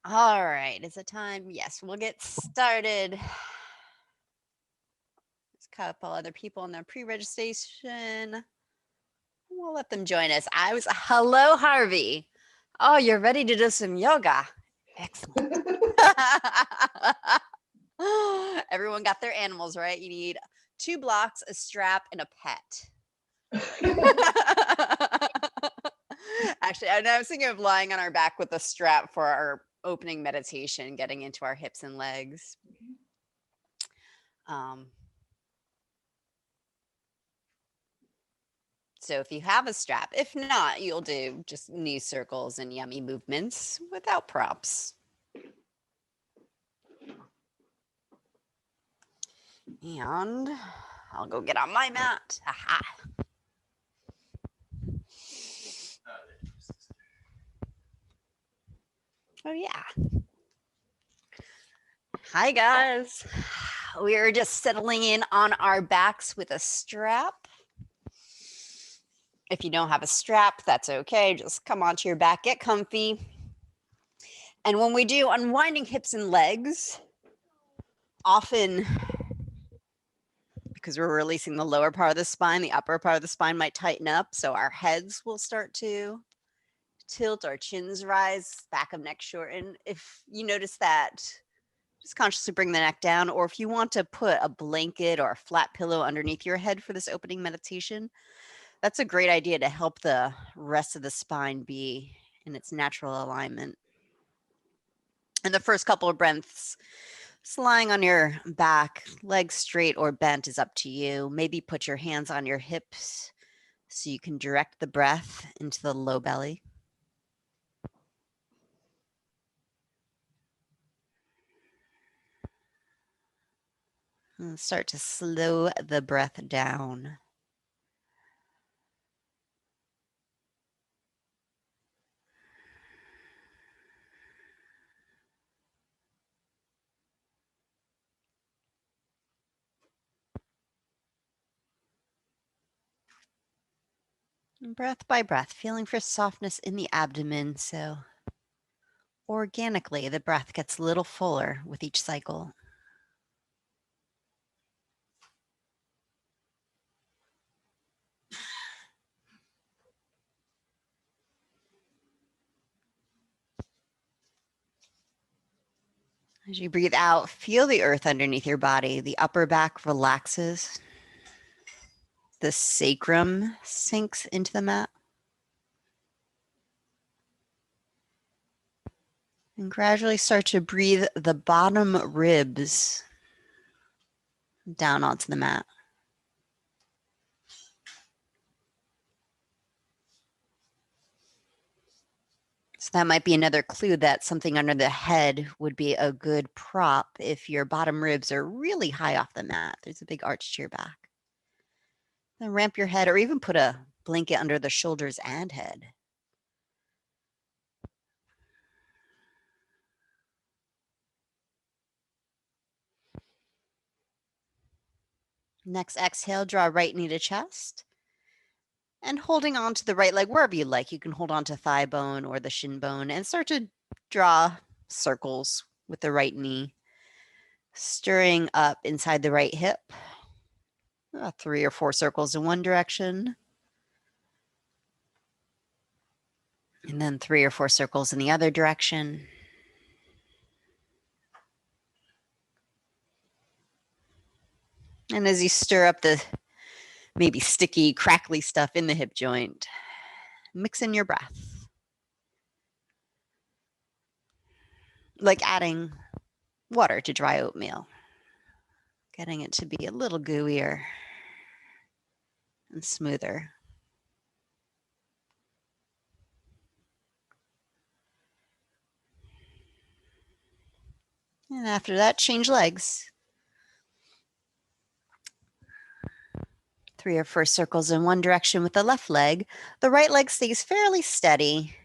All right, is it time? Yes, we'll get started. There's a couple other people in their pre-registration. We'll let them join us. Hello, Harvey. Oh, you're ready to do some yoga. Excellent. Everyone got their animals, right? You need 2 blocks, a strap, and a pet. Actually, I was thinking of lying on our back with a strap for our opening meditation, getting into our hips and legs. So if you have a strap, if not, you'll do just knee circles and yummy movements without props. And I'll go get on my mat. Aha. Oh, yeah. Hi, guys. We are just settling in on our backs with a strap. If you don't have a strap, that's okay. Just come onto your back, get comfy. And when we do unwinding hips and legs, often because we're releasing the lower part of the spine, the upper part of the spine might tighten up. So our heads will start to tilt, our chins rise, back of neck shorten. If you notice that, just consciously bring the neck down. Or if you want to put a blanket or a flat pillow underneath your head for this opening meditation, that's a great idea to help the rest of the spine be in its natural alignment. And the first couple of breaths, just lying on your back, legs straight or bent is up to you. Maybe put your hands on your hips so you can direct the breath into the low belly. And start to slow the breath down. And breath by breath, feeling for softness in the abdomen. So organically, the breath gets a little fuller with each cycle. As you breathe out, feel the earth underneath your body. The upper back relaxes. The sacrum sinks into the mat. And gradually start to breathe the bottom ribs down onto the mat. So that might be another clue that something under the head would be a good prop if your bottom ribs are really high off the mat. There's a big arch to your back. Then ramp your head or even put a blanket under the shoulders and head. Next exhale, draw right knee to chest. And holding on to the right leg wherever you like. You can hold on to thigh bone or the shin bone and start to draw circles with the right knee. Stirring up inside the right hip. 3 or 4 circles in one direction. And then 3 or 4 circles in the other direction. And as you stir up the maybe sticky, crackly stuff in the hip joint, mix in your breath. Like adding water to dry oatmeal. Getting it to be a little gooier and smoother. And after that, change legs. 3 or 4 circles in one direction with the left leg. The right leg stays fairly steady.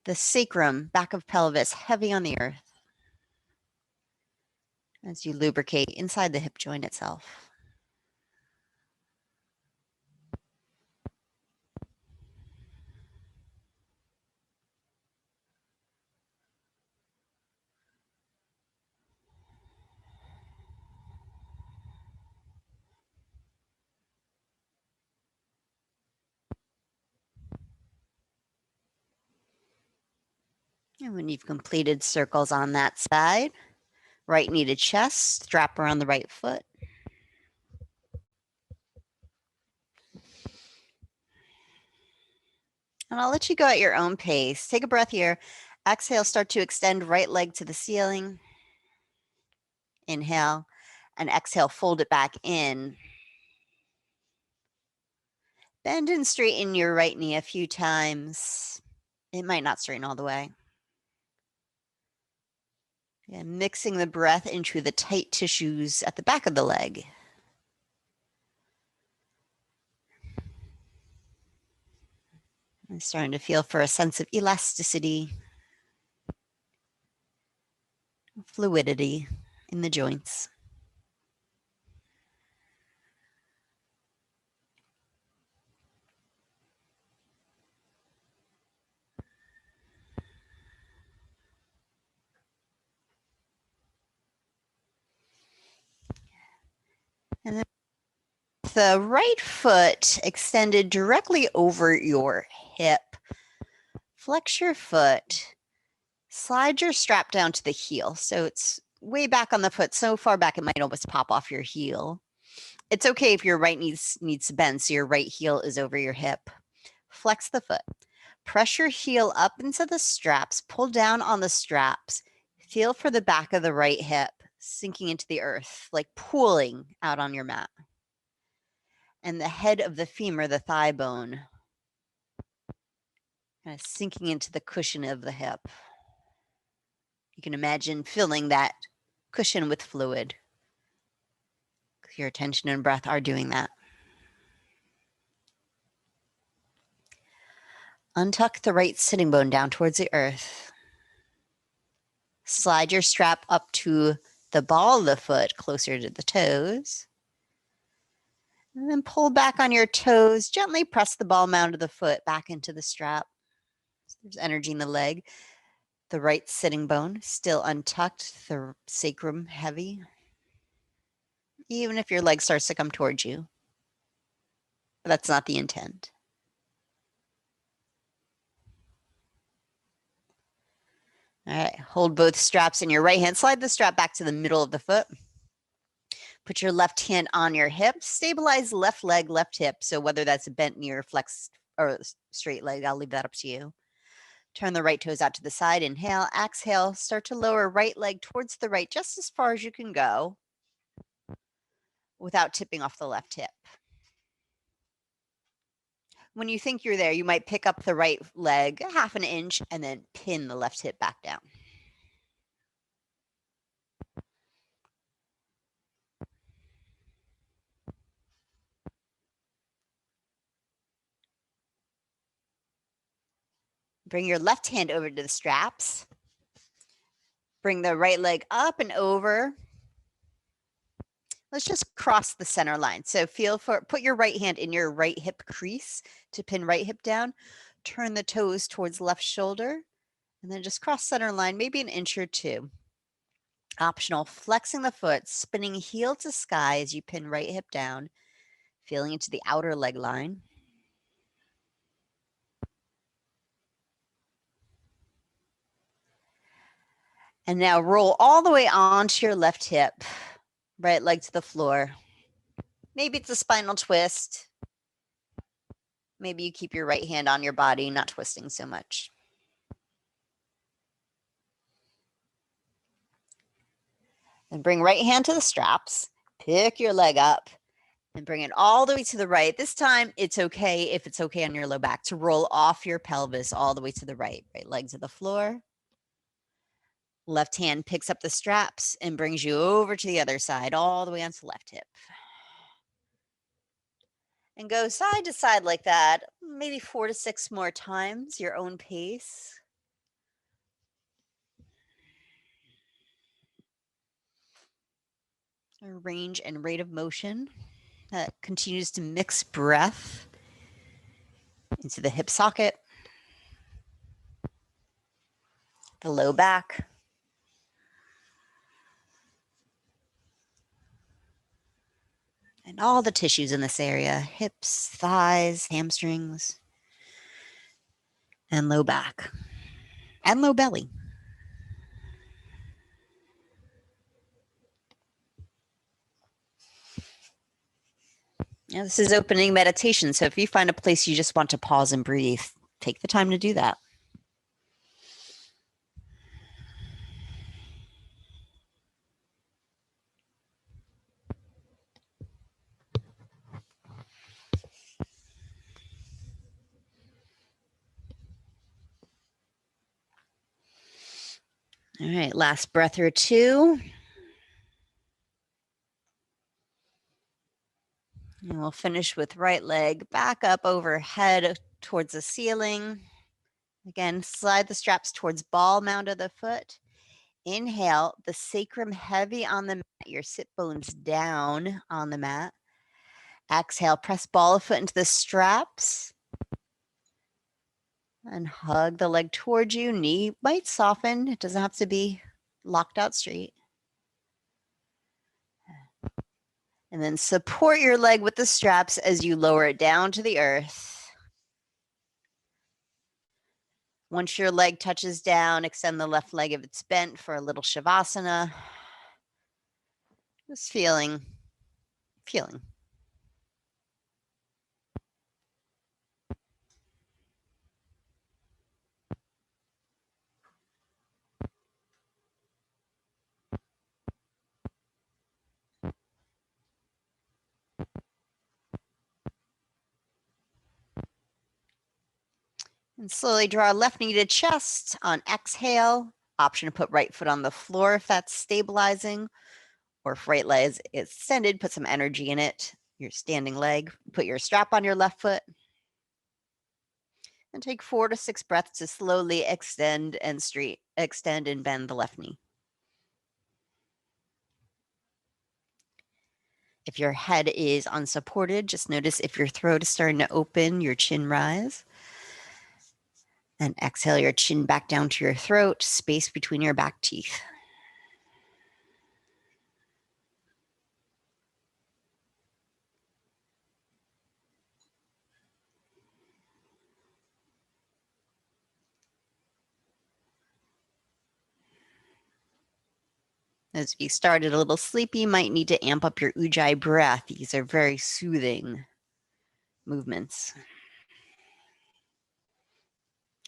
The sacrum, back of pelvis, heavy on the earth. As you lubricate inside the hip joint itself. And when you've completed circles on that side, right knee to chest, strap around the right foot. And I'll let you go at your own pace. Take a breath here. Exhale, start to extend right leg to the ceiling. Inhale, and exhale, fold it back in. Bend and straighten your right knee a few times. It might not straighten all the way. And mixing the breath into the tight tissues at the back of the leg. I'm starting to feel for a sense of elasticity, fluidity in the joints. And then the right foot extended directly over your hip. Flex your foot. Slide your strap down to the heel. So it's way back on the foot, so far back it might almost pop off your heel. It's okay if your right knee needs to bend, so your right heel is over your hip. Flex the foot. Press your heel up into the straps. Pull down on the straps. Feel for the back of the right hip sinking into the earth, like pooling out on your mat. And the head of the femur, the thigh bone, kind of sinking into the cushion of the hip. You can imagine filling that cushion with fluid. Your attention and breath are doing that. Untuck the right sitting bone down towards the earth. Slide your strap up to the ball of the foot, closer to the toes. And then pull back on your toes. Gently press the ball mound of the foot back into the strap. So there's energy in the leg. The right sitting bone still untucked, the sacrum heavy. Even if your leg starts to come towards you. But that's not the intent. All right, hold both straps in your right hand. Slide the strap back to the middle of the foot. Put your left hand on your hip. Stabilize left leg, left hip. So whether that's a bent knee or flexed or straight leg, I'll leave that up to you. Turn the right toes out to the side. Inhale, exhale. Start to lower right leg towards the right, just as far as you can go without tipping off the left hip. When you think you're there, you might pick up the right leg a half an inch and then pin the left hip back down. Bring your left hand over to the straps. Bring the right leg up and over. Let's just cross the center line. So put your right hand in your right hip crease to pin right hip down. Turn the toes towards left shoulder and then just cross center line, maybe an inch or two. Optional, flexing the foot, spinning heel to sky as you pin right hip down, feeling into the outer leg line. And now roll all the way onto your left hip, right leg to the floor. Maybe it's a spinal twist. Maybe you keep your right hand on your body, not twisting so much. And bring right hand to the straps. Pick your leg up and bring it all the way to the right. This time, it's okay, if it's okay on your low back, to roll off your pelvis all the way to the right. Right leg to the floor. Left hand picks up the straps and brings you over to the other side, all the way onto the left hip. And go side to side like that, maybe 4 to 6 more times, your own pace. A range and rate of motion that continues to mix breath into the hip socket, the low back, and all the tissues in this area, hips, thighs, hamstrings, and low back. and low belly. Now, this is opening meditation, so if you find a place you just want to pause and breathe, take the time to do that. All right, last breath or two. And we'll finish with right leg back up overhead towards the ceiling. Again, slide the straps towards ball mound of the foot. Inhale, the sacrum heavy on the mat, your sit bones down on the mat. Exhale, press ball of foot into the straps. And hug the leg towards you. Knee might soften. It doesn't have to be locked out straight. And then support your leg with the straps as you lower it down to the earth. Once your leg touches down, extend the left leg if it's bent for a little shavasana. Just feeling. And slowly draw left knee to chest on exhale. Option to put right foot on the floor if that's stabilizing, or if right leg is extended, put some energy in it. Your standing leg, put your strap on your left foot. And take 4 to 6 breaths to slowly extend and bend the left knee. If your head is unsupported, just notice if your throat is starting to open, your chin rise. And exhale your chin back down to your throat, space between your back teeth. As you started a little sleepy, you might need to amp up your ujjayi breath. These are very soothing movements.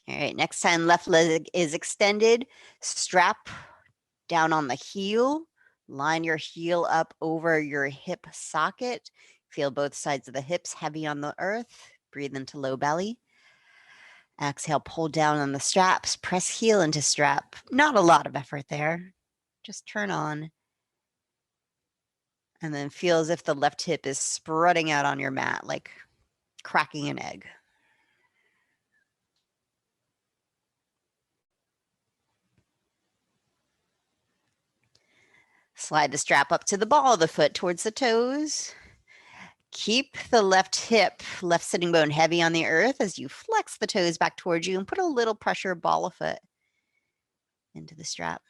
All right, next time left leg is extended, strap down on the heel, line your heel up over your hip socket. Feel both sides of the hips heavy on the earth. Breathe into low belly. Exhale, pull down on the straps, press heel into strap. Not a lot of effort there. Just turn on. And then feel as if the left hip is spreading out on your mat, like cracking an egg. Slide the strap up to the ball of the foot towards the toes. Keep the left hip, left sitting bone heavy on the earth as you flex the toes back towards you and put a little pressure ball of foot into the strap.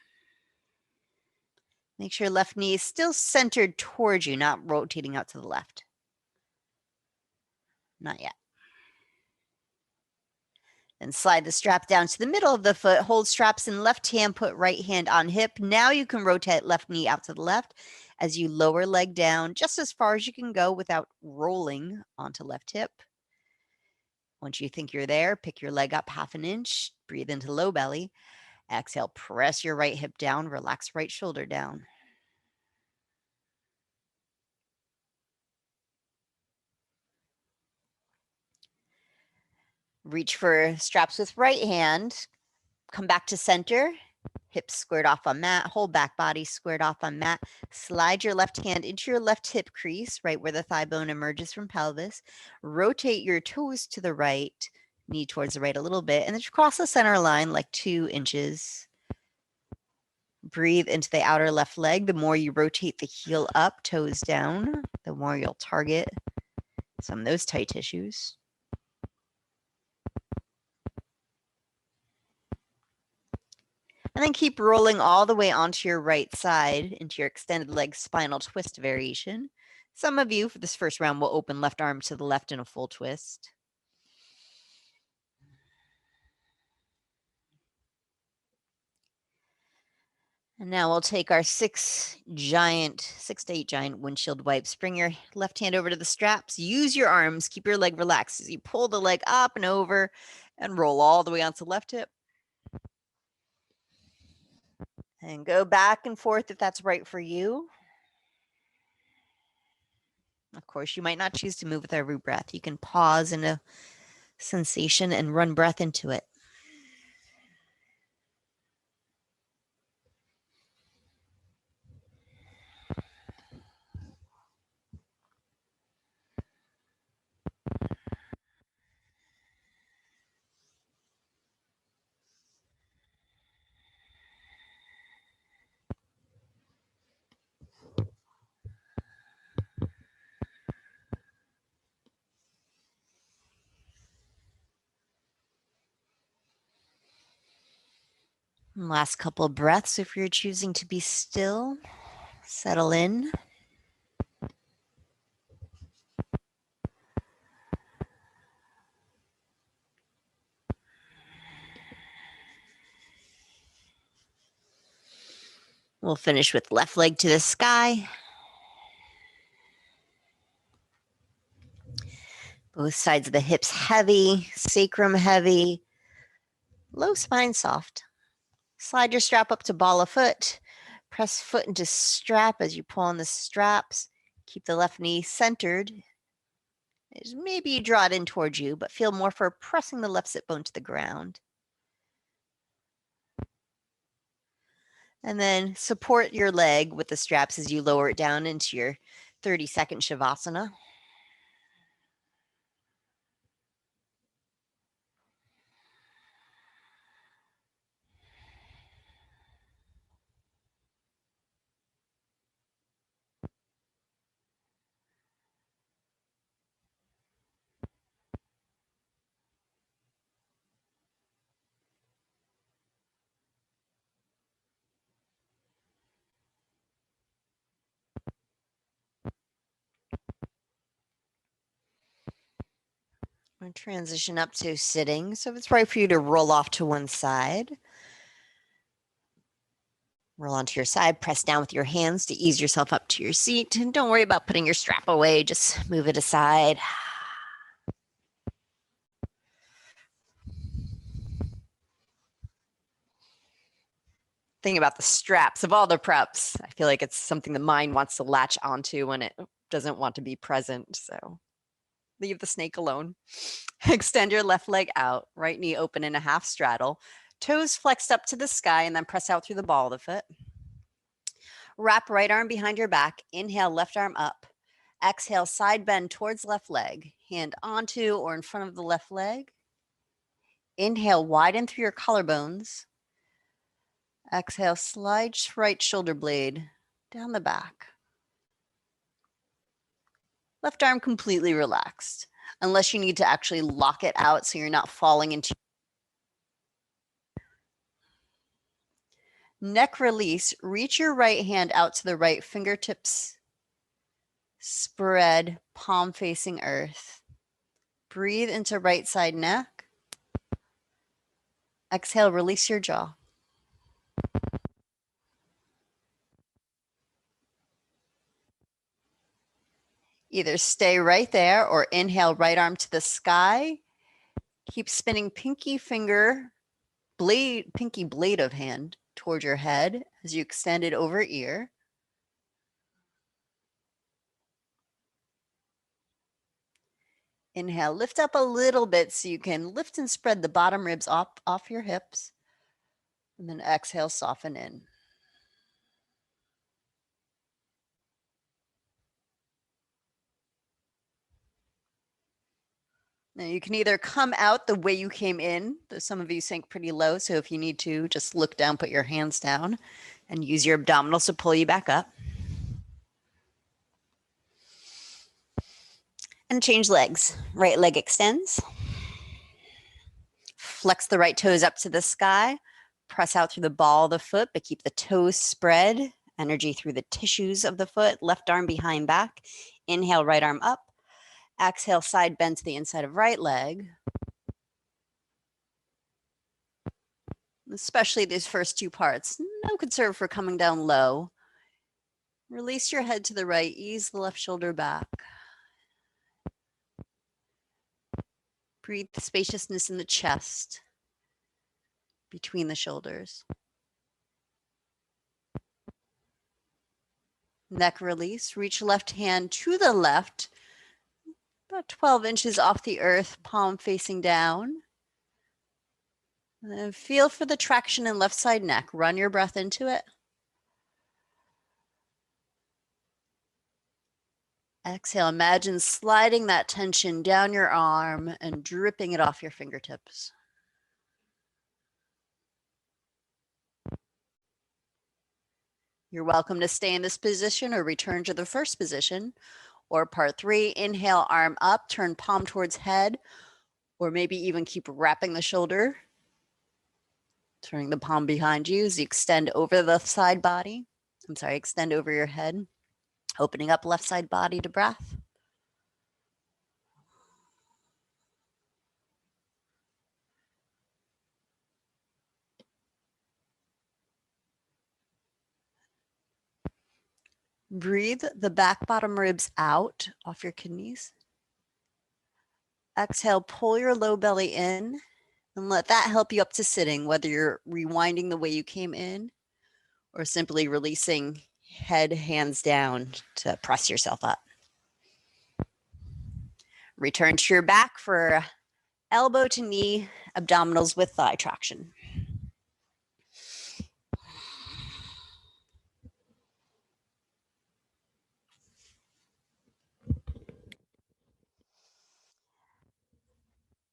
Make sure left knee is still centered towards you, not rotating out to the left. Not yet. Then slide the strap down to the middle of the foot. Hold straps in left hand, put right hand on hip. Now you can rotate left knee out to the left as you lower leg down just as far as you can go without rolling onto left hip. Once you think you're there, pick your leg up half an inch, breathe into low belly. Exhale, press your right hip down, relax right shoulder down. Reach for straps with right hand. Come back to center. Hips squared off on mat. Whole back body squared off on mat. Slide your left hand into your left hip crease, right where the thigh bone emerges from pelvis. Rotate your toes to the right, knee towards the right a little bit, and then cross the center line like 2 inches. Breathe into the outer left leg. The more you rotate the heel up, toes down, the more you'll target some of those tight tissues. And then keep rolling all the way onto your right side into your extended leg spinal twist variation. Some of you for this first round will open left arm to the left in a full twist. And now we'll take our 6 to 8 giant windshield wipes. Bring your left hand over to the straps. Use your arms. Keep your leg relaxed as you pull the leg up and over and roll all the way onto the left hip. And go back and forth if that's right for you. Of course, you might not choose to move with every breath. You can pause in a sensation and run breath into it. And last couple of breaths if you're choosing to be still. Settle in. We'll finish with left leg to the sky. Both sides of the hips heavy, sacrum heavy, low spine soft. Slide your strap up to ball of foot. Press foot into strap as you pull on the straps. Keep the left knee centered. Maybe you draw it in towards you, but feel more for pressing the left sit bone to the ground. And then support your leg with the straps as you lower it down into your 30-second Shavasana. We'll transition up to sitting. So if it's right for you to roll off to one side, roll onto your side, press down with your hands to ease yourself up to your seat. And don't worry about putting your strap away, just move it aside. Think about the straps of all the preps. I feel like it's something the mind wants to latch onto when it doesn't want to be present. So leave the snake alone. Extend your left leg out, right knee open in a half straddle, toes flexed up to the sky, and then press out through the ball of the foot. Wrap right arm behind your back. Inhale, left arm up. Exhale, side bend towards left leg. Hand onto or in front of the left leg. Inhale, widen through your collarbones. Exhale, slide right shoulder blade down the back. Left arm completely relaxed, unless you need to actually lock it out so you're not falling into. Neck release, reach your right hand out to the right, fingertips spread, palm facing earth. Breathe into right side neck. Exhale, release your jaw. Either stay right there or inhale, right arm to the sky. Keep spinning pinky blade of hand toward your head as you extend it over ear. Inhale, lift up a little bit so you can lift and spread the bottom ribs off your hips. And then exhale, soften in. Now you can either come out the way you came in. Some of you sink pretty low, so if you need to, just look down, put your hands down, and use your abdominals to pull you back up. And change legs. Right leg extends. Flex the right toes up to the sky. Press out through the ball of the foot, but keep the toes spread. Energy through the tissues of the foot. Left arm behind back. Inhale, right arm up. Exhale, side bend to the inside of right leg. especially these first two parts. No concern for coming down low. Release your head to the right, ease the left shoulder back. Breathe the spaciousness in the chest, between the shoulders. Neck release, reach left hand to the left, about 12 inches off the earth, palm facing down. And then feel for the traction in left side neck. Run your breath into it. Exhale, imagine sliding that tension down your arm and dripping it off your fingertips. You're welcome to stay in this position or return to the first position. Or part 3, inhale, arm up, turn palm towards head, or maybe even keep wrapping the shoulder. Turning the palm behind you as you extend over the side body. Extend over your head. Opening up left side body to breath. Breathe the back bottom ribs out off your kidneys. Exhale, pull your low belly in and let that help you up to sitting, whether you're rewinding the way you came in or simply releasing head, hands down to press yourself up. Return to your back for elbow to knee abdominals with thigh traction.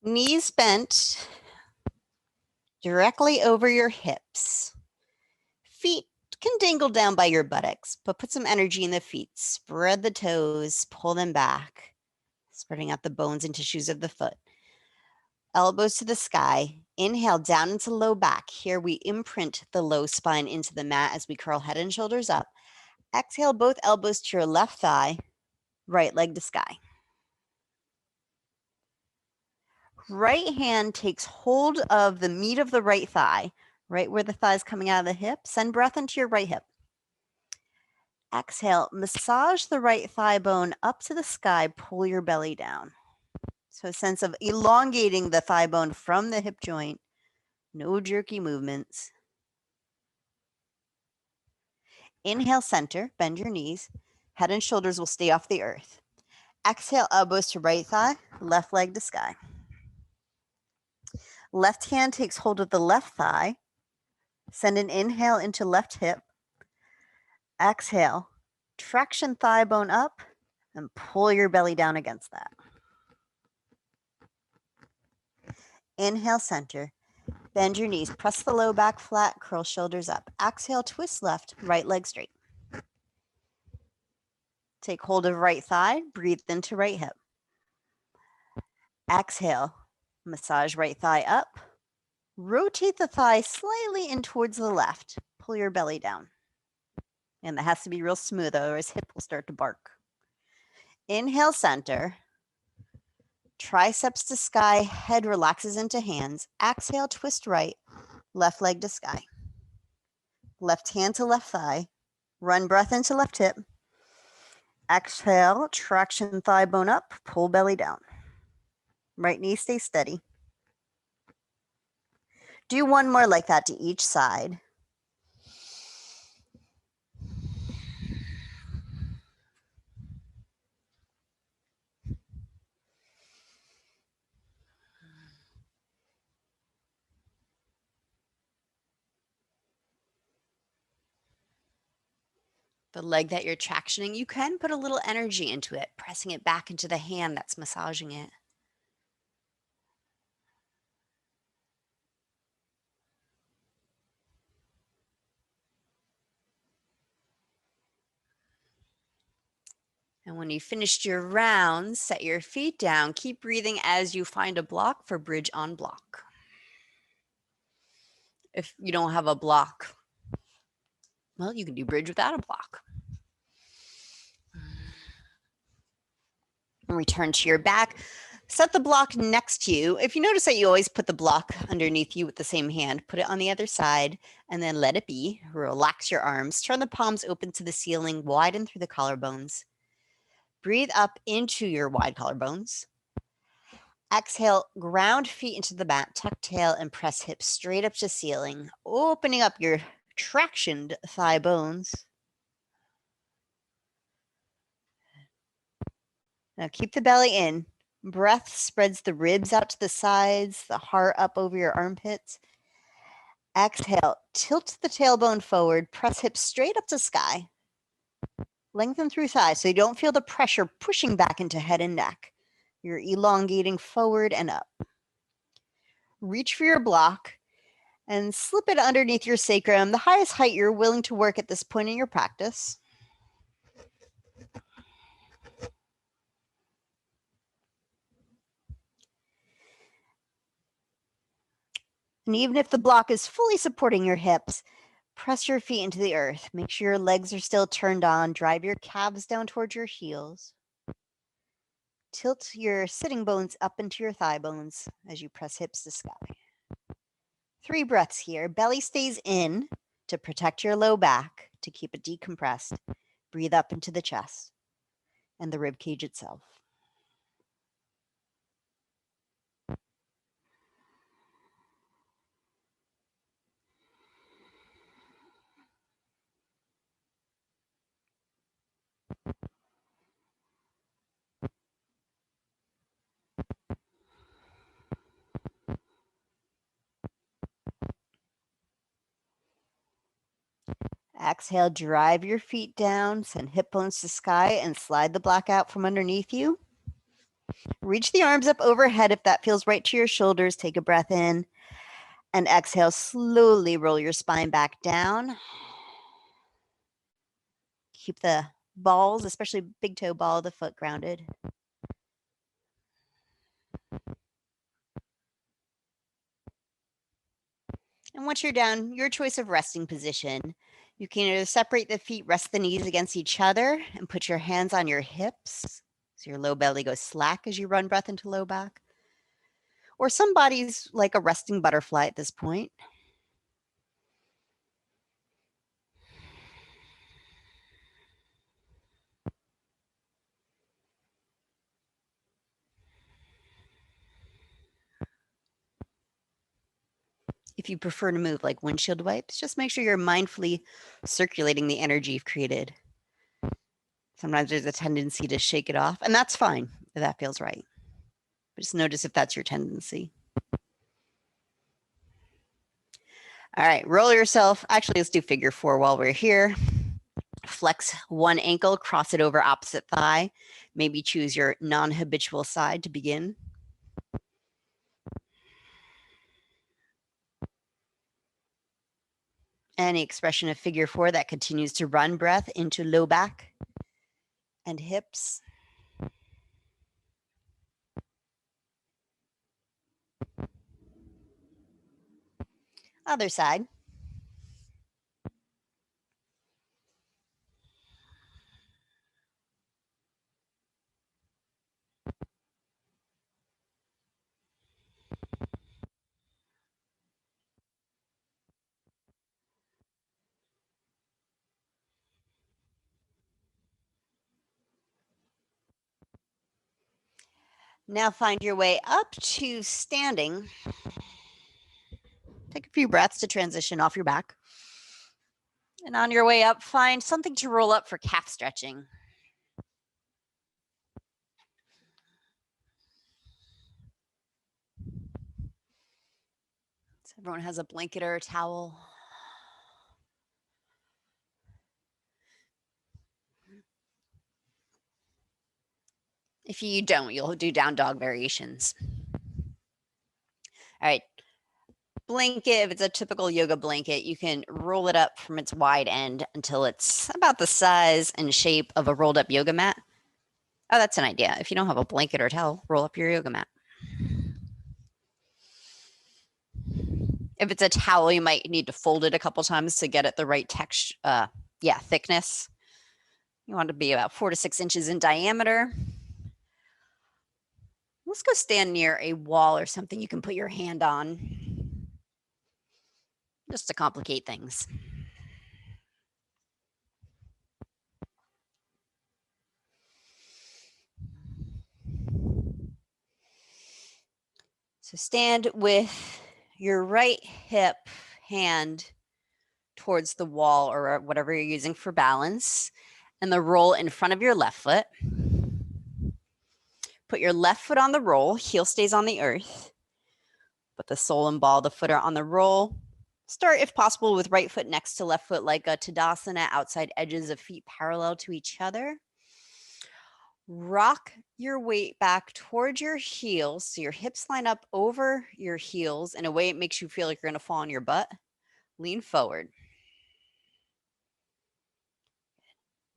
Knees bent directly over your hips. Feet can dangle down by your buttocks, but put some energy in the feet. Spread the toes, pull them back, spreading out the bones and tissues of the foot. Elbows to the sky. Inhale down into low back. Here we imprint the low spine into the mat as we curl head and shoulders up. Exhale, both elbows to your left thigh, right leg to sky. Right hand takes hold of the meat of the right thigh, right where the thigh is coming out of the hip. Send breath into your right hip. Exhale, massage the right thigh bone up to the sky, pull your belly down. So a sense of elongating the thigh bone from the hip joint, no jerky movements. Inhale, center, bend your knees. Head and shoulders will stay off the earth. Exhale, elbows to right thigh, left leg to sky. Left hand takes hold of the left thigh. Send an inhale into left hip. Exhale, traction thigh bone up and pull your belly down against that. Inhale, center. Bend your knees. Press the low back flat. Curl shoulders up. Exhale, twist left. Right leg straight. Take hold of right thigh. Breathe into right hip. Exhale. Massage right thigh up. Rotate the thigh slightly in towards the left. Pull your belly down. And that has to be real smooth, otherwise hip will start to bark. Inhale, center. Triceps to sky. Head relaxes into hands. Exhale, twist right. Left leg to sky. Left hand to left thigh. Run breath into left hip. Exhale, traction thigh bone up, pull belly down. Right knee stays steady. Do one more like that to each side. The leg that you're tractioning, you can put a little energy into it, pressing it back into the hand that's massaging it. And when you've finished your round, set your feet down. Keep breathing as you find a block for bridge on block. If you don't have a block, well, you can do bridge without a block. And return to your back. Set the block next to you. If you notice that you always put the block underneath you with the same hand, put it on the other side and then let it be. Relax your arms. Turn the palms open to the ceiling, widen through the collarbones. Breathe up into your wide collarbones. Exhale, ground feet into the mat, tuck tail and press hips straight up to ceiling, opening up your tractioned thigh bones. Now keep the belly in. Breath spreads the ribs out to the sides, the heart up over your armpits. Exhale, tilt the tailbone forward, press hips straight up to sky. Lengthen through thighs so you don't feel the pressure pushing back into head and neck. You're elongating forward and up. Reach for your block and slip it underneath your sacrum, the highest height you're willing to work at this point in your practice. And even if the block is fully supporting your hips, press your feet into the earth. Make sure your legs are still turned on. Drive your calves down towards your heels. Tilt your sitting bones up into your thigh bones as you press hips to sky. 3 breaths here. Belly stays in to protect your low back, to keep it decompressed. Breathe up into the chest and the rib cage itself. Exhale, drive your feet down, send hip bones to sky, and slide the block out from underneath you. Reach the arms up overhead if that feels right to your shoulders. Take a breath in and exhale. Slowly roll your spine back down. Keep the balls, especially big toe ball of the foot, grounded. And once you're down, your choice of resting position. You can either separate the feet, rest the knees against each other, and put your hands on your hips so your low belly goes slack as you run breath into low back. Or some bodies like a resting butterfly at this point. If you prefer to move like windshield wipes, just make sure you're mindfully circulating the energy you've created. Sometimes there's a tendency to shake it off, and that's fine if that feels right. But just notice if that's your tendency. All right, roll yourself. Actually, let's do figure 4 while we're here. Flex one ankle, cross it over opposite thigh. Maybe choose your non-habitual side to begin. Any expression of figure 4 that continues to run breath into low back and hips. Other side. Now find your way up to standing. Take a few breaths to transition off your back. And on your way up, find something to roll up for calf stretching. So everyone has a blanket or a towel. If you don't, you'll do down dog variations. All right. Blanket, if it's a typical yoga blanket, you can roll it up from its wide end until it's about the size and shape of a rolled up yoga mat. Oh, that's an idea. If you don't have a blanket or a towel, roll up your yoga mat. If it's a towel, you might need to fold it a couple times to get it the right texture, thickness. You want it to be about 4 to 6 inches in diameter. Let's go stand near a wall or something you can put your hand on, just to complicate things. So stand with your right hip hand towards the wall or whatever you're using for balance, and the roll in front of your left foot. Put your left foot on the roll, heel stays on the earth. Put the sole and ball of the foot on the roll. Start, if possible, with right foot next to left foot, like a Tadasana, outside edges of feet parallel to each other. Rock your weight back towards your heels, so your hips line up over your heels in a way it makes you feel like you're going to fall on your butt. Lean forward.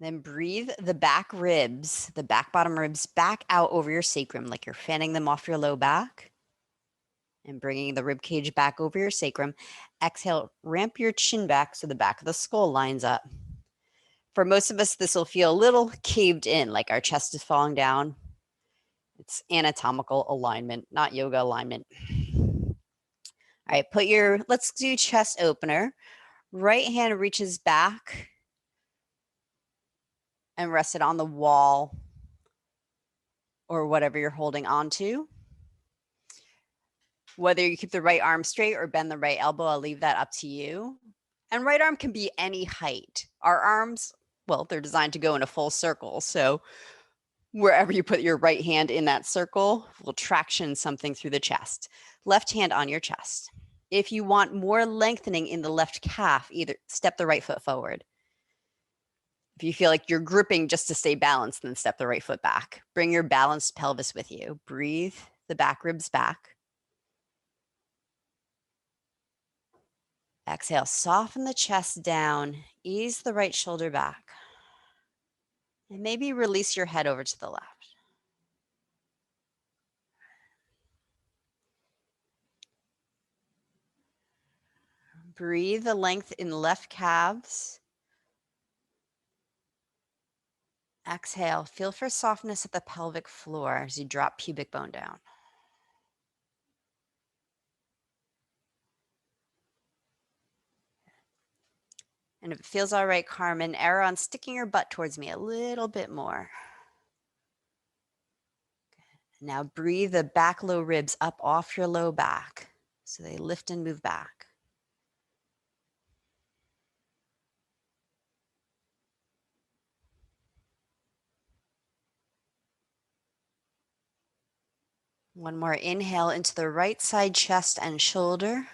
Then breathe the back ribs, the back bottom ribs, back out over your sacrum, like you're fanning them off your low back. And bringing the rib cage back over your sacrum. Exhale, ramp your chin back so the back of the skull lines up. For most of us, this will feel a little caved in, like our chest is falling down. It's anatomical alignment, not yoga alignment. All right, let's do chest opener. Right hand reaches back and rest it on the wall or whatever you're holding onto. Whether you keep the right arm straight or bend the right elbow, I'll leave that up to you. And right arm can be any height. Our arms, well, they're designed to go in a full circle. So wherever you put your right hand in that circle will traction something through the chest. Left hand on your chest. If you want more lengthening in the left calf, either step the right foot forward. If you feel like you're gripping just to stay balanced, then step the right foot back. Bring your balanced pelvis with you. Breathe the back ribs back. Exhale, soften the chest down, ease the right shoulder back, and maybe release your head over to the left. Breathe the length in left calves. Exhale, feel for softness at the pelvic floor as you drop pubic bone down. And if it feels all right, Carmen, err on sticking your butt towards me a little bit more. Now breathe the back low ribs up off your low back so they lift and move back. One more inhale into the right side chest and shoulder.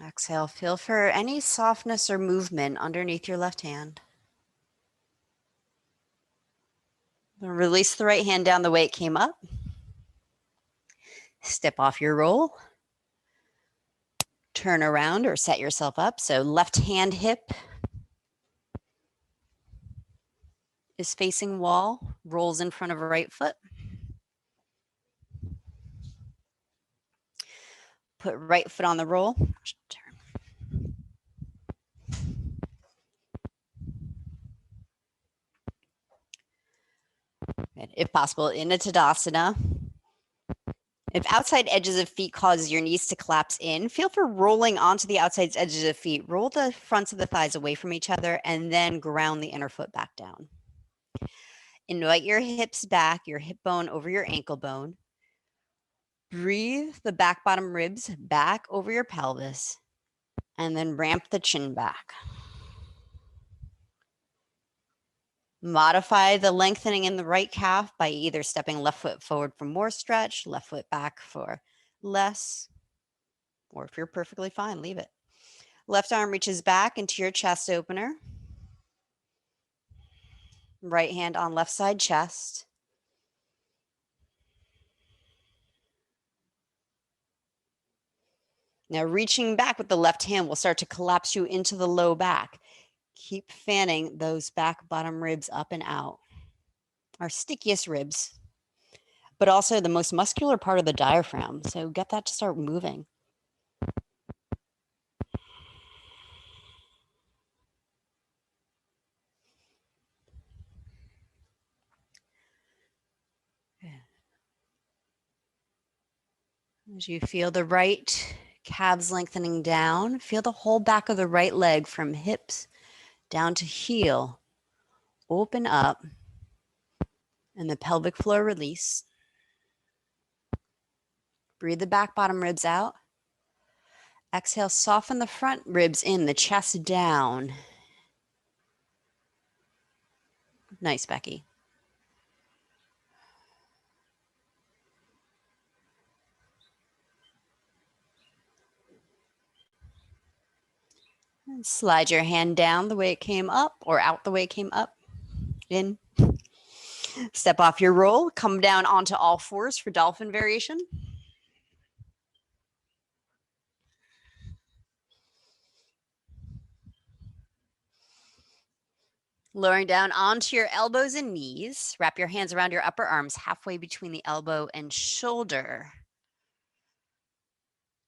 Exhale, feel for any softness or movement underneath your left hand. Release the right hand down the way it came up. Step off your roll. Turn around or set yourself up. So left hand hip is facing wall, rolls in front of a right foot. Put right foot on the roll. If possible, in a Tadasana. If outside edges of feet cause your knees to collapse in, feel for rolling onto the outside edges of feet. Roll the fronts of the thighs away from each other and then ground the inner foot back down. Invite your hips back, your hip bone over your ankle bone. Breathe the back bottom ribs back over your pelvis and then ramp the chin back. Modify the lengthening in the right calf by either stepping left foot forward for more stretch, left foot back for less, or if you're perfectly fine, leave it. Left arm reaches back into your chest opener. Right hand on left side chest. Now reaching back with the left hand will start to collapse you into the low back. Keep fanning those back bottom ribs up and out. Our stickiest ribs, but also the most muscular part of the diaphragm. So get that to start moving. As you feel the right calves lengthening down, feel the whole back of the right leg from hips down to heel open up, and the pelvic floor release. Breathe the back bottom ribs out. Exhale, soften the front ribs in, the chest down. Nice, Becky. And slide your hand down the way it came up or out the way it came up. In. Step off your roll, come down onto all fours for dolphin variation. Lowering down onto your elbows and knees. Wrap your hands around your upper arms halfway between the elbow and shoulder.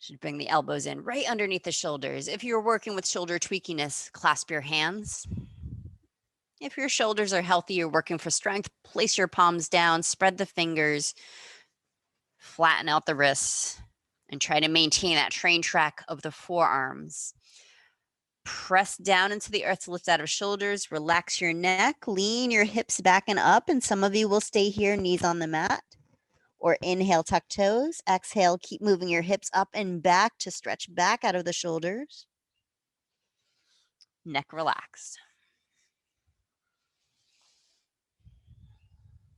Should bring the elbows in right underneath the shoulders. If you're working with shoulder tweakiness, clasp your hands. If your shoulders are healthy, you're working for strength, place your palms down, spread the fingers, flatten out the wrists, and try to maintain that train track of the forearms. Press down into the earth to lift out of shoulders. Relax your neck. Lean your hips back and up. And some of you will stay here, knees on the mat. Or inhale, tuck toes. Exhale, keep moving your hips up and back to stretch back out of the shoulders. Neck relaxed.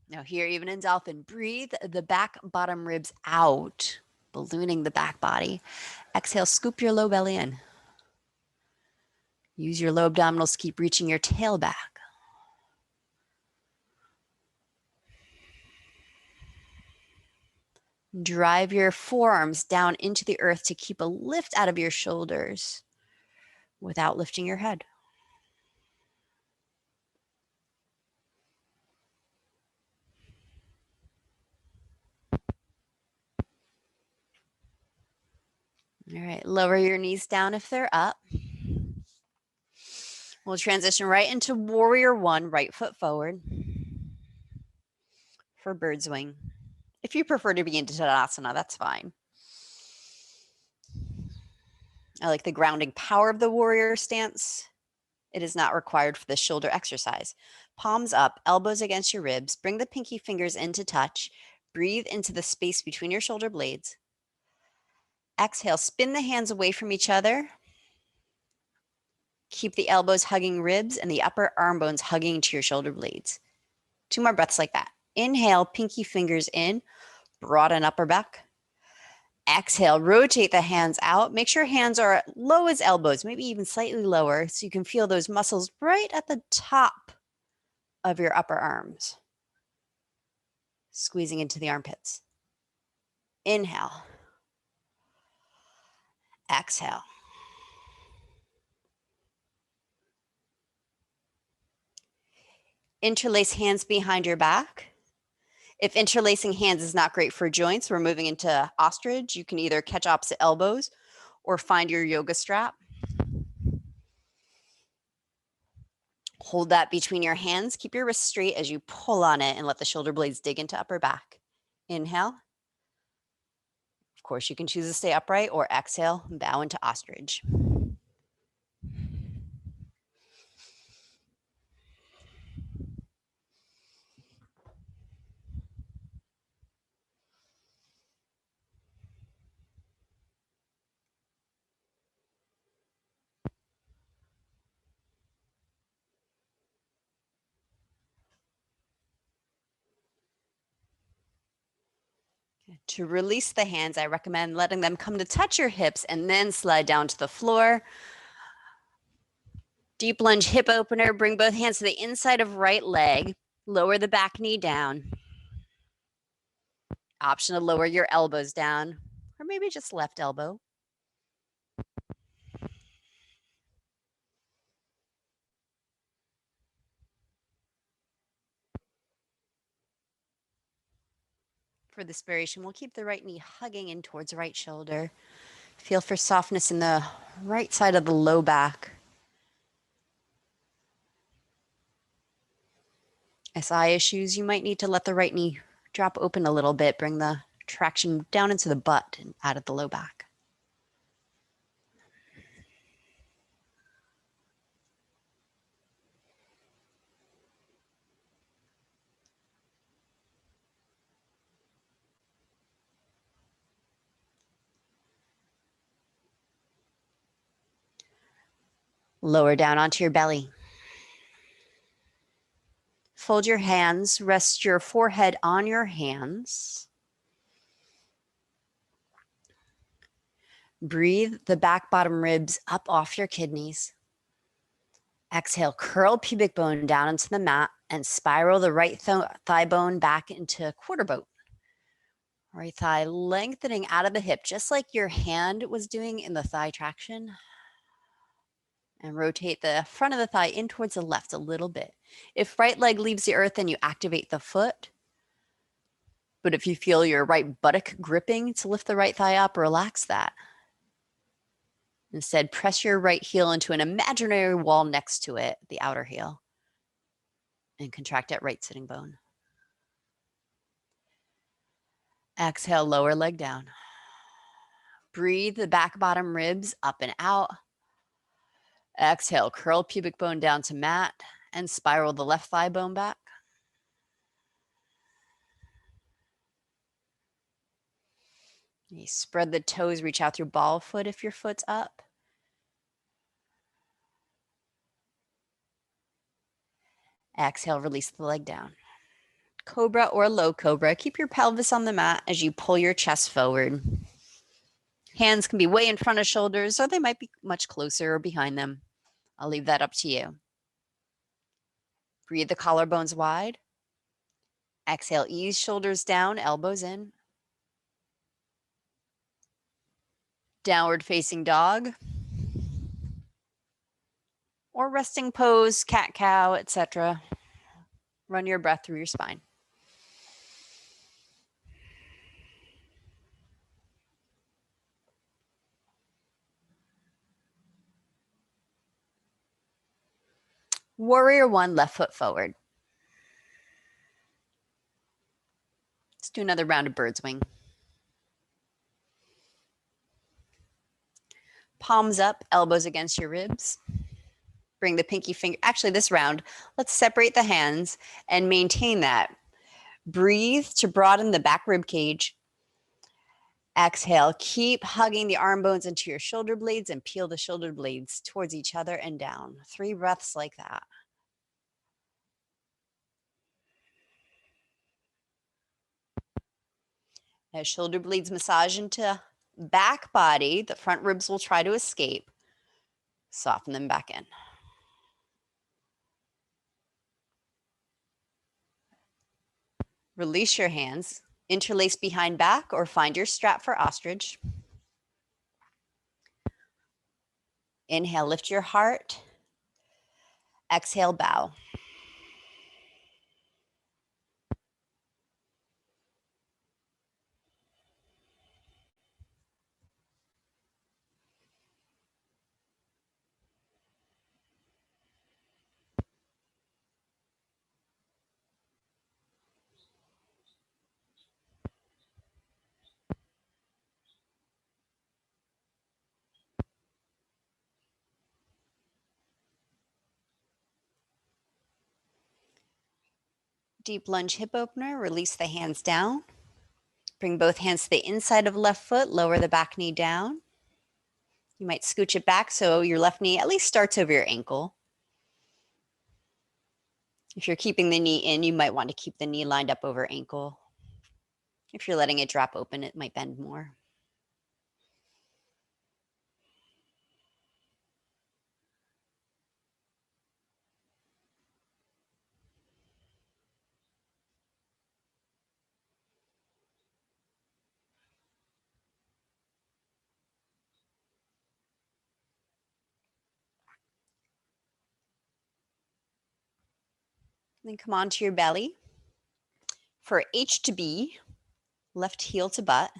Now here, even in dolphin, breathe the back bottom ribs out, ballooning the back body. Exhale, scoop your low belly in. Use your low abdominals to keep reaching your tail back. Drive your forearms down into the earth to keep a lift out of your shoulders without lifting your head. All right, lower your knees down if they're up. We'll transition right into warrior one, right foot forward for bird's wing. If you prefer to be in Tadasana, that's fine. I like the grounding power of the warrior stance. It is not required for the shoulder exercise. Palms up, elbows against your ribs. Bring the pinky fingers into touch. Breathe into the space between your shoulder blades. Exhale, spin the hands away from each other. Keep the elbows hugging ribs and the upper arm bones hugging to your shoulder blades. 2 more breaths like that. Inhale, pinky fingers in, broaden upper back. Exhale, rotate the hands out. Make sure hands are low as elbows, maybe even slightly lower, so you can feel those muscles right at the top of your upper arms. Squeezing into the armpits. Inhale. Exhale. Interlace hands behind your back. If interlacing hands is not great for joints, we're moving into ostrich. You can either catch opposite elbows or find your yoga strap. Hold that between your hands. Keep your wrists straight as you pull on it and let the shoulder blades dig into upper back. Inhale. Of course, you can choose to stay upright or exhale, bow into ostrich. To release the hands, I recommend letting them come to touch your hips and then slide down to the floor. Deep lunge hip opener. Bring both hands to the inside of right leg. Lower the back knee down. Option to lower your elbows down, or maybe just left elbow. For this variation, we'll keep the right knee hugging in towards the right shoulder. Feel for softness in the right side of the low back. SI issues, you might need to let the right knee drop open a little bit. Bring the Traction down into the butt and out of the low back. Lower down onto your belly. Fold your hands, rest your forehead on your hands. Breathe the back bottom ribs up off your kidneys. Exhale, curl pubic bone down into the mat and spiral the right thigh bone back into quarter boat. Right thigh lengthening out of the hip, just like your hand was doing in the thigh traction. And rotate the front of the thigh in towards the left a little bit. If right leg leaves the earth, then you activate the foot. But if you feel your right buttock gripping to lift the right thigh up, relax that. Instead, press your right heel into an imaginary wall next to it, the outer heel, and contract that right sitting bone. Exhale, lower leg down. Breathe the back bottom ribs up and out. Exhale, curl pubic bone down to mat and spiral the left thigh bone back. You spread the toes, reach out through ball foot if your foot's up. Exhale, release the leg down. Cobra or low cobra. Keep your pelvis on the mat as you pull your chest forward. Hands can be way in front of shoulders, or they might be much closer or behind them. I'll leave that up to you. Breathe the collarbones wide. Exhale, ease shoulders down, elbows in. Downward facing dog. Or resting pose, cat cow, etc. Run your breath through your spine. Warrior one, left foot forward. Let's do another round of bird's wing. Palms up, elbows against your ribs. Bring the pinky finger, actually this round, let's separate the hands and maintain that. Breathe to broaden the back rib cage. Exhale, keep hugging the arm bones into your shoulder blades and peel the shoulder blades towards each other and down. 3 breaths like that. As shoulder blades massage into back body, the front ribs will try to escape. Soften them back in. Release your hands, interlace behind back or find your strap for ostrich. Inhale, lift your heart. Exhale, bow. Deep lunge hip opener, release the hands down. Bring both hands to the inside of left foot, lower the back knee down. You might scooch it back so your left knee at least starts over your ankle. If you're keeping the knee in, you might want to keep the knee lined up over ankle. If you're letting it drop open, it might bend more. Then come onto your belly. For H to B, left heel to butt.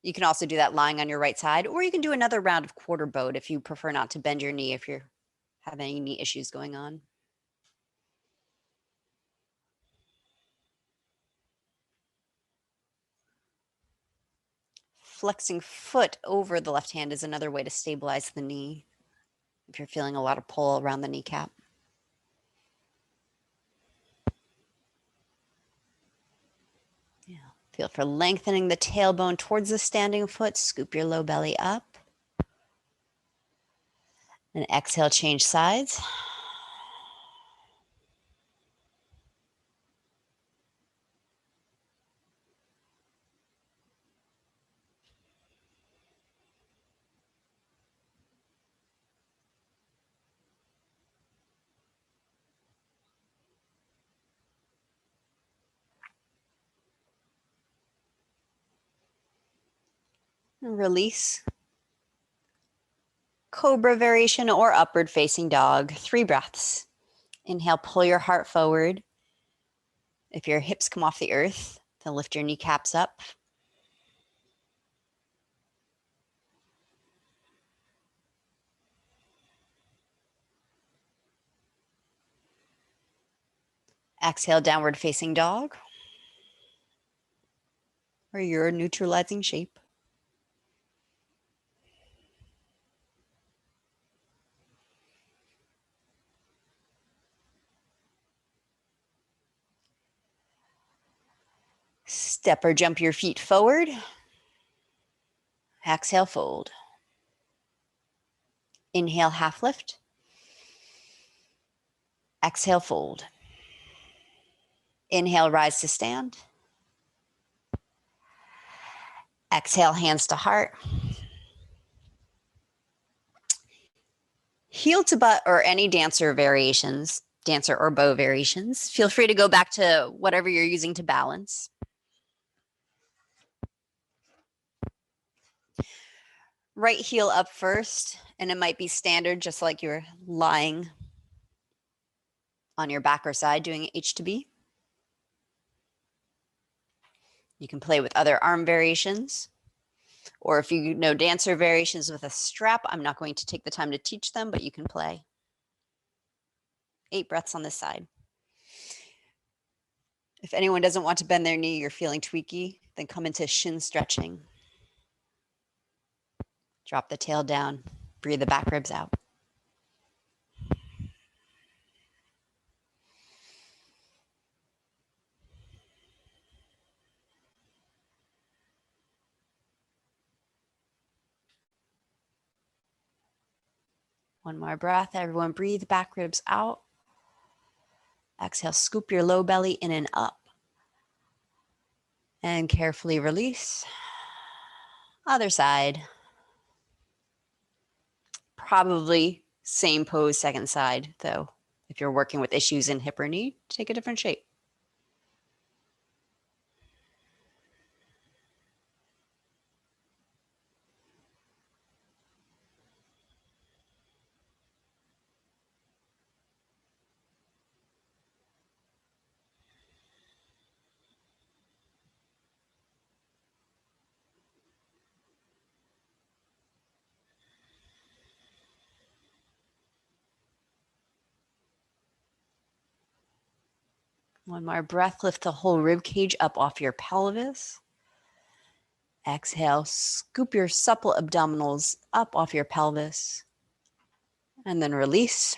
You can also do that lying on your right side, or you can do another round of quarter boat if you prefer not to bend your knee if you're having any knee issues going on. flexing foot over the left hand is another way to stabilize the knee if you're feeling a lot of pull around the kneecap. Yeah. Feel for lengthening the tailbone towards the standing foot. Scoop your low belly up. And exhale, change sides. And release. Cobra variation or upward facing dog. 3 breaths. Inhale, pull your heart forward. If your hips come off the earth, then lift your kneecaps up. Exhale, downward facing dog, or your neutralizing shape. Step or jump your feet forward. Exhale, fold. Inhale, half lift. Exhale, fold. Inhale, rise to stand. Exhale, hands to heart. Heel to butt or any dancer variations, dancer or bow variations. Feel free to go back to whatever you're using to balance. Right heel up first, and it might be standard, just like you're lying on your back or side doing H to B. You can play with other arm variations, or if you know dancer variations with a strap, I'm not going to take the time to teach them, but you can play. 8 breaths on this side. If anyone doesn't want to bend their knee, you're feeling tweaky, then come into shin stretching. Drop the tail down, breathe the back ribs out. One more breath. Everyone breathe, back ribs out. Exhale, scoop your low belly in and up. And carefully release. Other side. Probably same pose, second side, though. If you're working with issues in hip or knee, take a different shape. One more breath, lift the whole rib cage up off your pelvis. Exhale, scoop your supple abdominals up off your pelvis. And then release.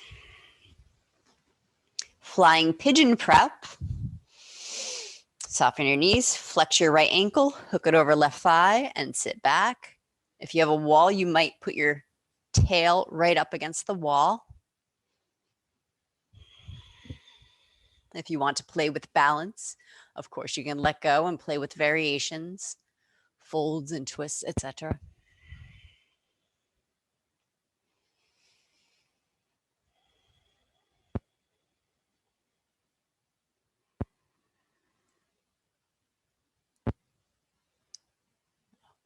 Flying pigeon prep. Soften your knees, flex your right ankle, hook it over left thigh, and sit back. If you have a wall, you might put your tail right up against the wall. If you want to play with balance, of course, you can let go and play with variations, folds and twists, etc.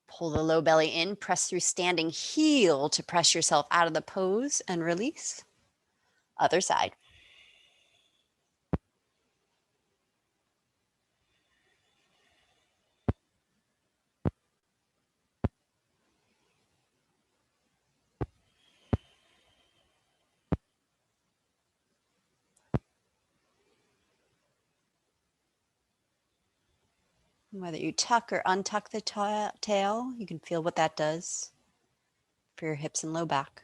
Pull the low belly in, press through standing heel to press yourself out of the pose and release. Other side. Whether you tuck or untuck the tail, you can feel what that does for your hips and low back.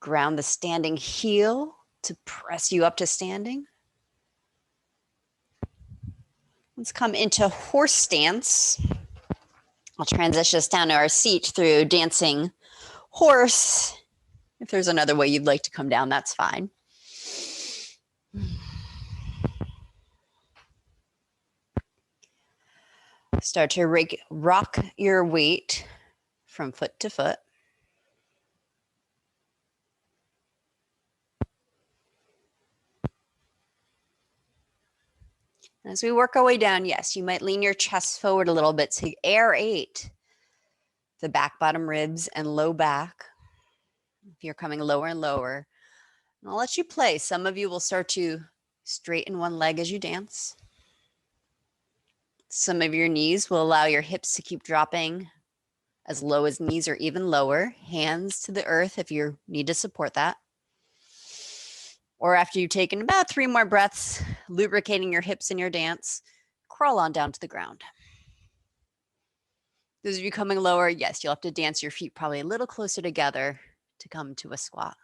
Ground the standing heel to press you up to standing. Let's come into horse stance. I'll transition us down to our seat through dancing horse. If there's another way you'd like to come down, that's fine. Start to rock your weight from foot to foot. As we work our way down, yes, you might lean your chest forward a little bit to aerate the back, bottom ribs, and low back. If you're coming lower and lower, and I'll let you play. Some of you will start to straighten one leg as you dance. Some of your knees will allow your hips to keep dropping as low as knees or even lower. Hands to the earth if you need to support that. Or after you've taken about 3 more breaths, lubricating your hips in your dance, crawl on down to the ground. Those of you coming lower, yes, you'll have to dance your feet probably a little closer together to come to a squat.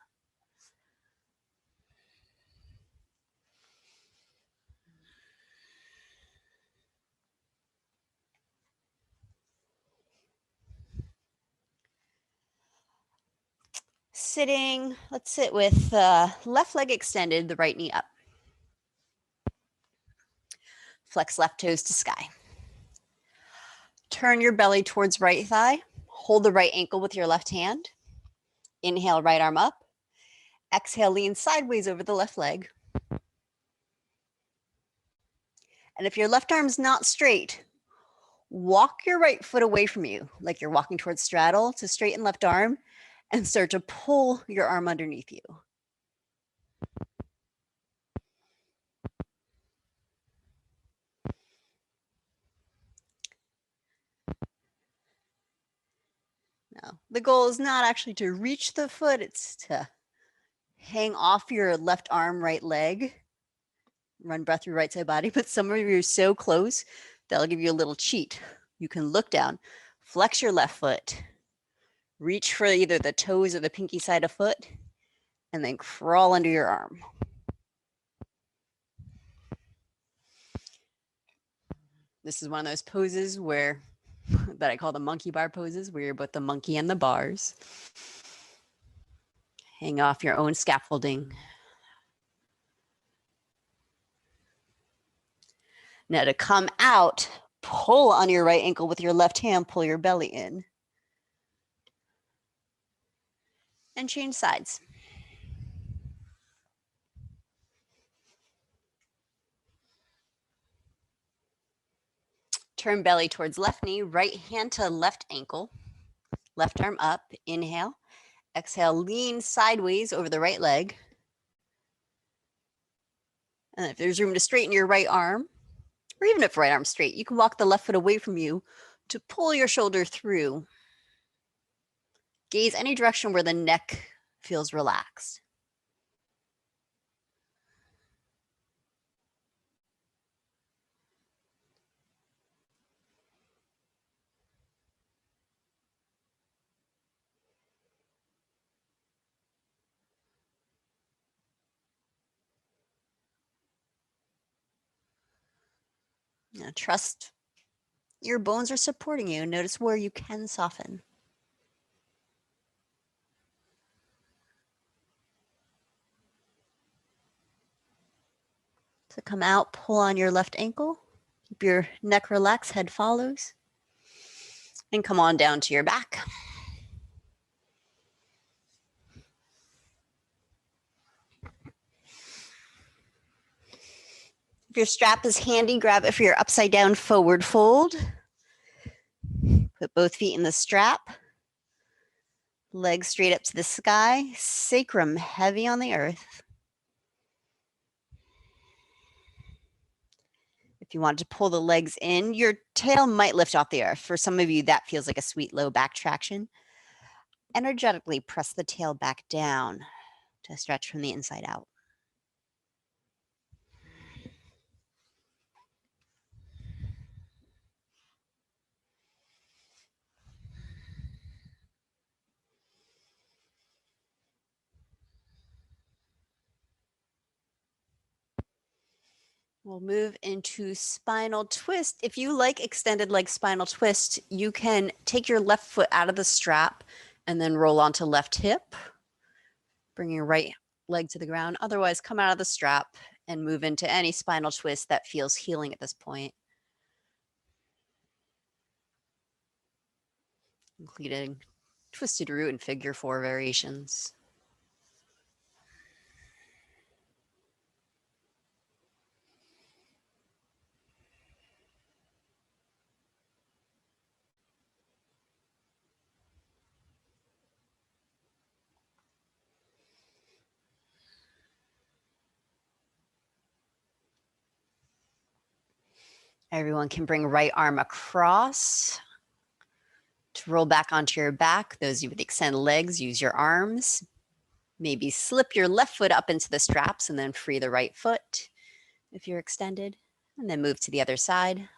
Sitting, let's sit with left leg extended, the right knee up. Flex left toes to sky. Turn your belly towards right thigh. Hold the right ankle with your left hand. Inhale, right arm up. Exhale, lean sideways over the left leg. And if your left arm's not straight, walk your right foot away from you, like you're walking towards straddle to straighten left arm, and start to pull your arm underneath you. Now, the goal is not actually to reach the foot, it's to hang off your left arm, right leg. Run breath through right side body, but some of you are so close, that'll give you a little cheat. You can look down, flex your left foot, reach for either the toes or the pinky side of foot, and then crawl under your arm. This is one of those poses where, that I call the monkey bar poses, where you're both the monkey and the bars. Hang off your own scaffolding. Now to come out, pull on your right ankle with your left hand, pull your belly in. And change sides. Turn belly towards left knee, right hand to left ankle, left arm up, inhale. Exhale, lean sideways over the right leg. And if there's room to straighten your right arm, or even if right arm's straight, you can walk the left foot away from you to pull your shoulder through. Gaze any direction where the neck feels relaxed. Now trust your bones are supporting you. Notice where you can soften. So come out, pull on your left ankle. Keep your neck relaxed, head follows. And come on down to your back. If your strap is handy, grab it for your upside down forward fold. Put both feet in the strap. Legs straight up to the sky. Sacrum heavy on the earth. If you want to pull the legs in, your tail might lift off the earth. For some of you, that feels like a sweet low back traction. Energetically press the tail back down to stretch from the inside out. We'll move into spinal twist. If you like extended leg spinal twist, you can take your left foot out of the strap and then roll onto left hip. Bring your right leg to the ground. Otherwise, come out of the strap and move into any spinal twist that feels healing at this point, including twisted root and figure 4 variations. Everyone can bring right arm across to roll back onto your back. Those of you with extended legs, use your arms. Maybe slip your left foot up into the straps and then free the right foot if you're extended, and then move to the other side.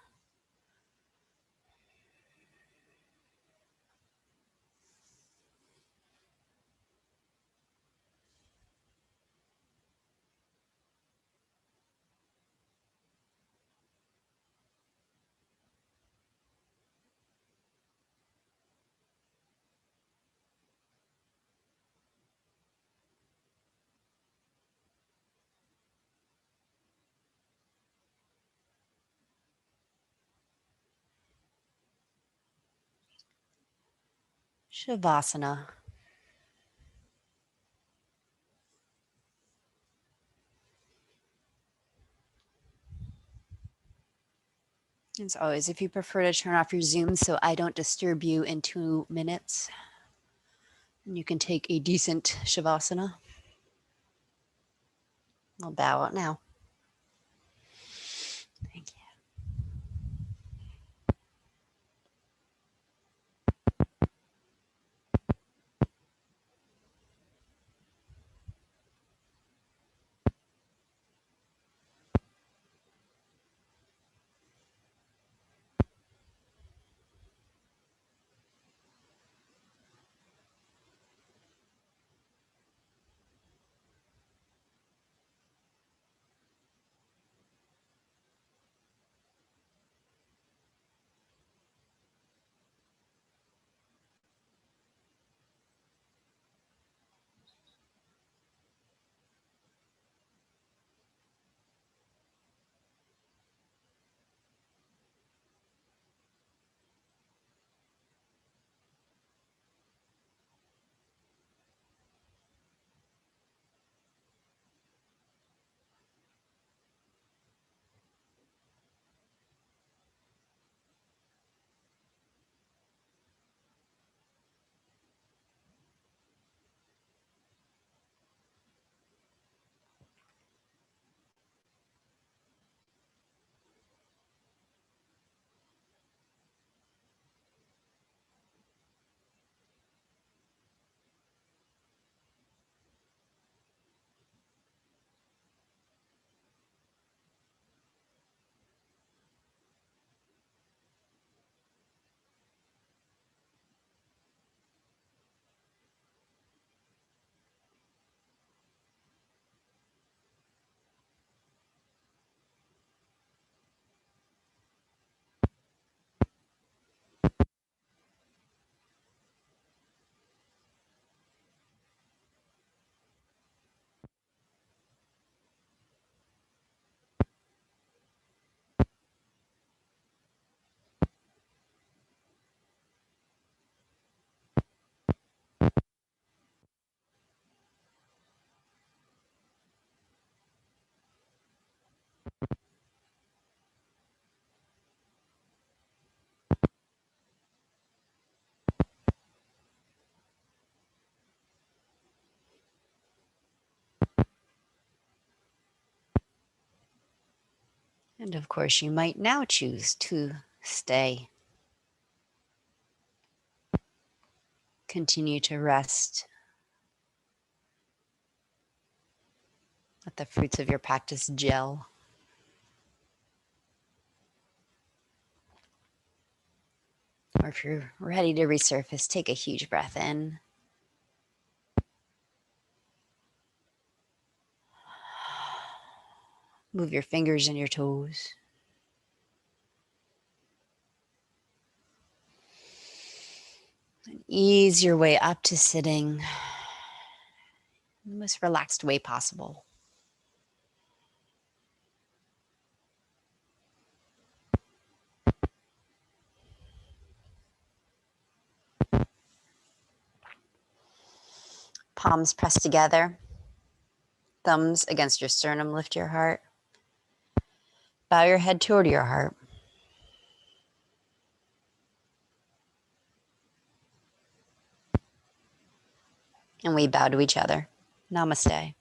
Shavasana. As always, if you prefer to turn off your Zoom so I don't disturb you in 2 minutes, you can take a decent Shavasana. I'll bow out now. Thank you. And of course, you might now choose to stay. Continue to rest. Let the fruits of your practice gel. Or if you're ready to resurface, take a huge breath in. Move your fingers and your toes. And ease your way up to sitting in the most relaxed way possible. Palms pressed together. Thumbs against your sternum, lift your heart. Bow your head toward your heart. And we bow to each other. Namaste.